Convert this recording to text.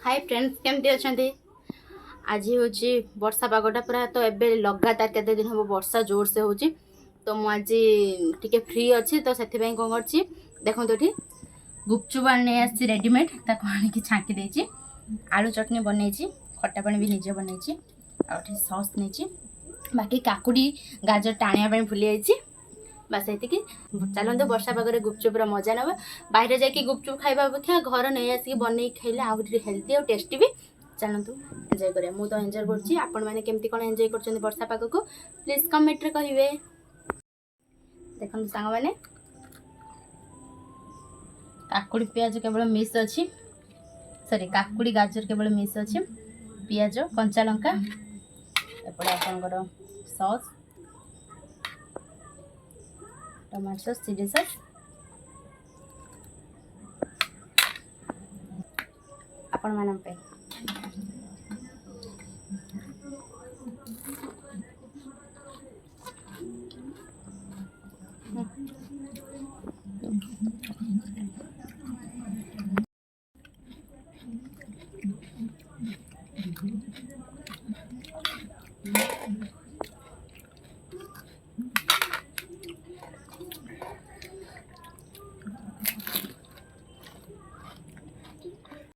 hi friends केमती अच्छा आज हूँ वर्षा पागटा पूरा तो एबे लगातार केते दिन हम वर्षा जोर से हो तो मुझे टी फ्री अच्छी तो से कौन कर देखो ये गुपचुप आने आसी रेडीमेड ताकि छाँकी देती आलू चटनी बनई खट्टा पानी भी निजे बनई आउ सस नहीं बाकी काकुड़ी गाजर टाणिया भूली जाइए बास ये चलते वर्षा पागे गुपचुप्र मजा ना बाहर जाकि गुपचुप खाଇବା अपेक्षा घर नहीं आसिक बन खाइले आउ हेल्दी और टेस्टी भी चलतु एंजॉय करिया मु तो एंजॉय करछि आपण माने केमती कोन एंजॉय करछन वर्षा पाग को प्लीज कमेंट रे कहिवे देखन सांग माने काकुड़ी प्याज केवल मिस अछि सॉरी काकुड़ी गाजर केवल मिस अछि प्याज कंचा लंका एपडे आपनकर sauce tomato sauce chilli sauce आपण मानम पे